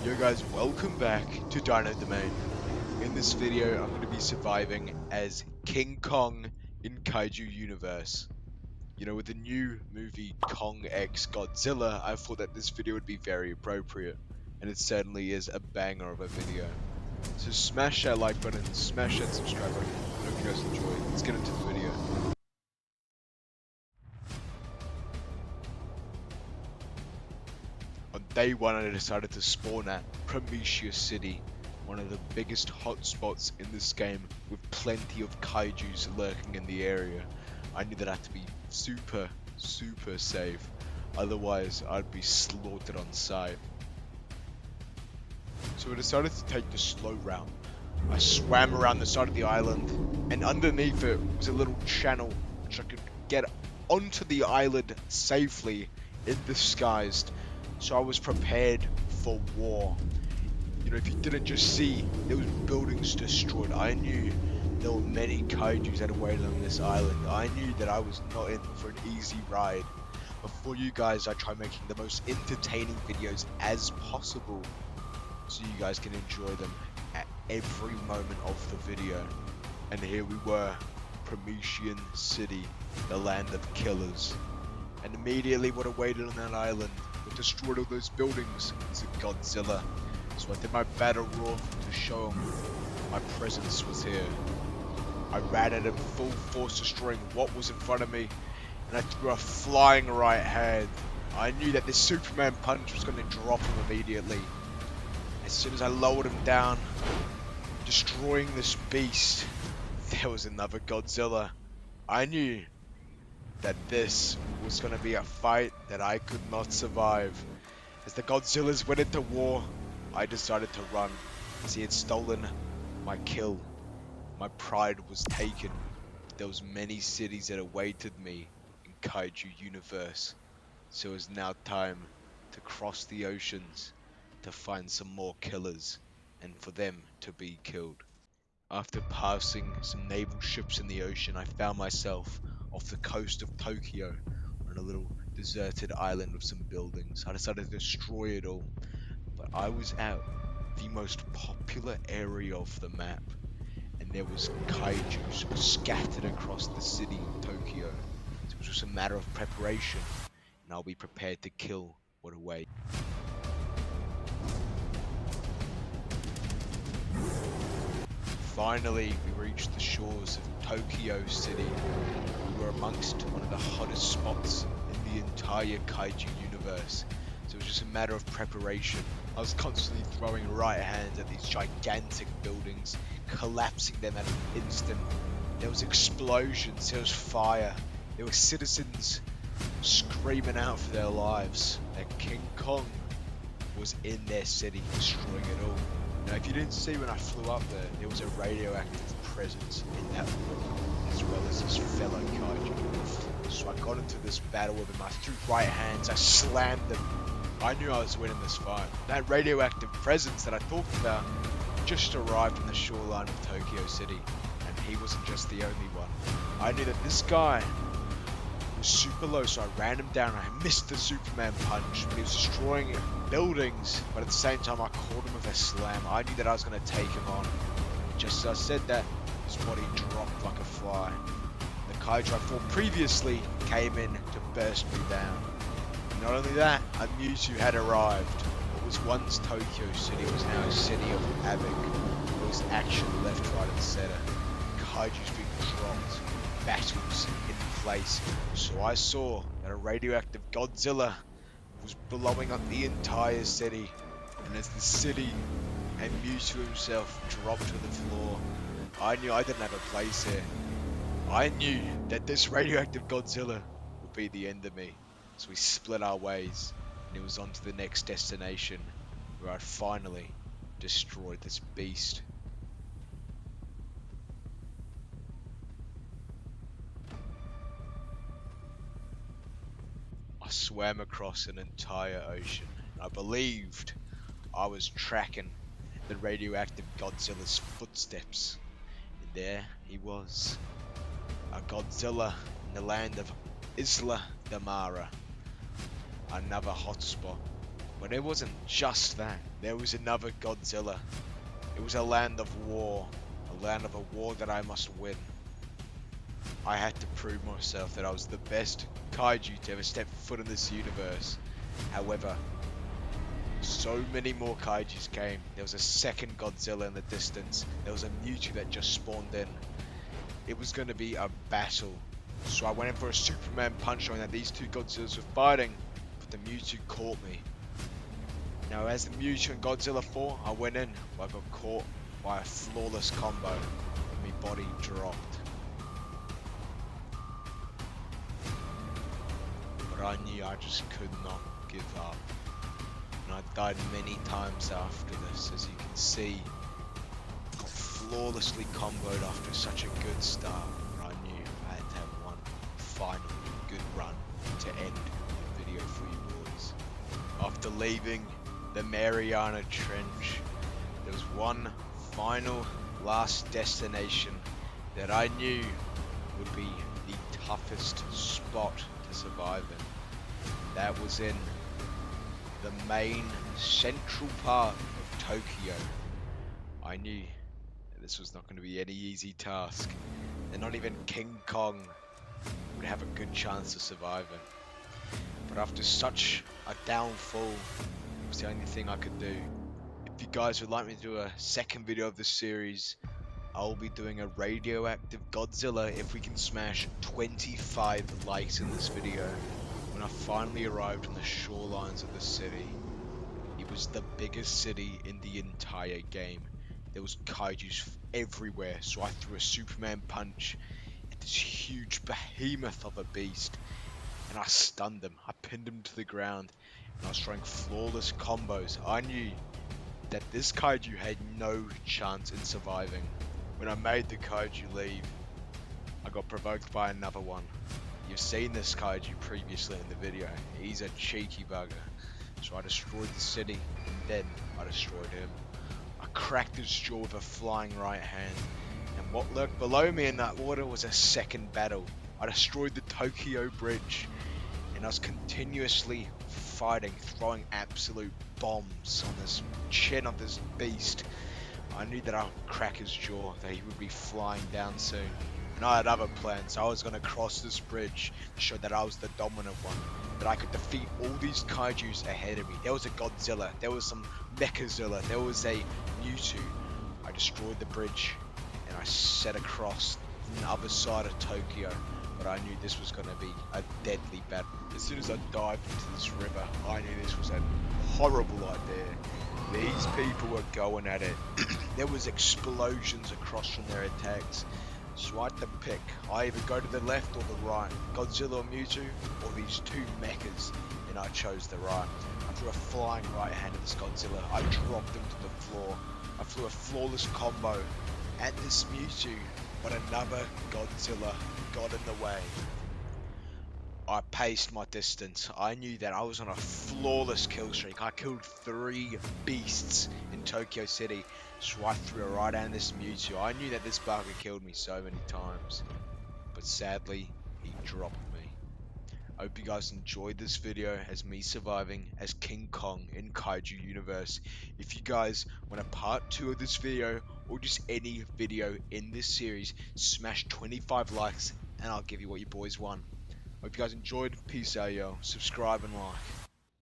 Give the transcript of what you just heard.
Yo guys, welcome back to Dino Domain. In this video, I'm going to be surviving as King Kong in Kaiju Universe. You know, with the new movie Kong x Godzilla, I thought that this video would be very appropriate. And it certainly is a banger of a video. So smash that like button, smash that subscribe button. I hope you guys enjoy. Let's get into the video. On day one, I decided to spawn at Primitious City, one of the biggest hotspots in this game, with plenty of kaijus lurking in the area. I knew that I had to be super safe, otherwise I'd be slaughtered on sight. So I decided to take the slow route. I swam around the side of the island, and underneath it was a little channel which I could get onto the island safely, undisguised. So I was prepared for war. You know, if you didn't just see, there was buildings destroyed. I knew there were many kaijus that awaited on this island. I knew that I was not in for an easy ride. But for you guys, I try making the most entertaining videos as possible, so you guys can enjoy them at every moment of the video. And here we were, Primitious City, the land of killers. And immediately what awaited on that island, what destroyed all those buildings, was a Godzilla. So I did my battle roar to show him my presence was here. I ran at him full force, destroying what was in front of me, and I threw a flying right hand. I knew that this Superman punch was going to drop him immediately. As soon as I lowered him down, destroying this beast, there was another Godzilla. I knew that this was going to be a fight that I could not survive. As the Godzillas went into war, I decided to run, as he had stolen my kill. My pride was taken. There was many cities that awaited me in Kaiju Universe. So it was now time to cross the oceans to find some more killers and for them to be killed. After passing some naval ships in the ocean, I found myself off the coast of Tokyo on a little deserted island with some buildings. I decided to destroy it all, but I was at the most popular area of the map, and there was kaijus scattered across the city of Tokyo. So it was just a matter of preparation, and I'll be prepared to kill what awaits. Finally, we reached the shores of Tokyo City. We were amongst one of the hottest spots in the entire Kaiju universe, so it was just a matter of preparation. I was constantly throwing right hands at these gigantic buildings, collapsing them at an instant. There was explosions, there was fire, there were citizens screaming out for their lives. And King Kong was in their city, destroying it all. Now, if you didn't see when I flew up there was a radioactive presence in that room, as well as his fellow kaiju. So I got into this battle with him. I threw right hands, I slammed them. I knew I was winning this fight. That radioactive presence that I talked about just arrived on the shoreline of Tokyo City, and he wasn't just the only one. I knew that this guy was super low, so I ran him down. I missed the Superman punch, but he was destroying buildings, but at the same time I caught him with a slam. I knew that I was going to take him on. Just as I said that, his body dropped like a fly. The kaiju I fought previously came in to burst me down. Not only that, a Mewtwo had arrived. What was once Tokyo City was now a city of havoc. There was action left, right and center. Kaijus being dropped, battles in place. So I saw that a radioactive Godzilla was blowing up the entire city. And as the city and Mewtwo himself dropped to the floor, I knew I didn't have a place here. I knew that this radioactive Godzilla would be the end of me. So we split our ways, and it was on to the next destination, where I'd finally destroyed this beast. I swam across an entire ocean, and I believed I was tracking the radioactive Godzilla's footsteps. And there he was, a Godzilla in the land of Isla de Mara. Another hotspot But it wasn't just that. There was another Godzilla. It was a land of war. A land of a war that I must win. I had to prove myself that I was the best kaiju to ever step foot in this universe. However, so many more kaijus came. There was a second Godzilla in the distance. There was a Mewtwo that just spawned in. It was going to be a battle. So I went in for a Superman punch showing that these two Godzillas were fighting, but the Mewtwo caught me. Now as the Mewtwo and Godzilla fought, I went in, but I got caught by a flawless combo, and my body dropped. But I knew I just could not give up. And I died many times after this, as you can see. Got flawlessly comboed after such a good start, but I knew I had to have one final good run to end the video for you boys. After leaving the Mariana Trench, there was one final last destination that I knew would be the toughest spot to survive in. That was in the main central part of Tokyo. I knew that this was not going to be any easy task, and not even King Kong would have a good chance of surviving. But after such a downfall, it was the only thing I could do. If you guys would like me to do a second video of this series, I'll be doing a radioactive Godzilla if we can smash 25 likes in this video. When I finally arrived on the shorelines of the city, it was the biggest city in the entire game. There was kaijus everywhere, so I threw a Superman punch at this huge behemoth of a beast, and I stunned him. I pinned him to the ground, and I was throwing flawless combos. I knew that this kaiju had no chance in surviving. When I made the kaiju leave, I got provoked by another one. You've seen this kaiju previously in the video. He's a cheeky bugger. So I destroyed the city, and then I destroyed him. I cracked his jaw with a flying right hand, and what lurked below me in that water was a second battle. I destroyed the Tokyo Bridge, and I was continuously fighting, throwing absolute bombs on this chin of this beast. I knew that I would crack his jaw, that he would be flying down soon. And I had other plans. I was going to cross this bridge to show that I was the dominant one, that I could defeat all these kaijus ahead of me. There was a Godzilla, there was some Mechazilla, there was a Mewtwo. I destroyed the bridge, and I set across the other side of Tokyo, but I knew this was going to be a deadly battle. As soon as I dived into this river, I knew this was a horrible idea. These people were going at it. There was explosions across from their attacks. So I had to pick. I either go to the left or the right. Godzilla or Mewtwo, or these two mechas, and I chose the right. I threw a flying right hand at this Godzilla. I dropped him to the floor. I flew a flawless combo at this Mewtwo, but another Godzilla got in the way. I paced my distance. I knew that I was on a flawless kill streak. I killed 3 beasts in Tokyo City. So I threw a right hand at this Mewtwo. I knew that this bugger killed me so many times, but sadly, he dropped me. I hope you guys enjoyed this video as me surviving as King Kong in Kaiju Universe. If you guys want a part 2 of this video, or just any video in this series, smash 25 likes and I'll give you what you boys want. Hope you guys enjoyed. Peace out, yo. Subscribe and like.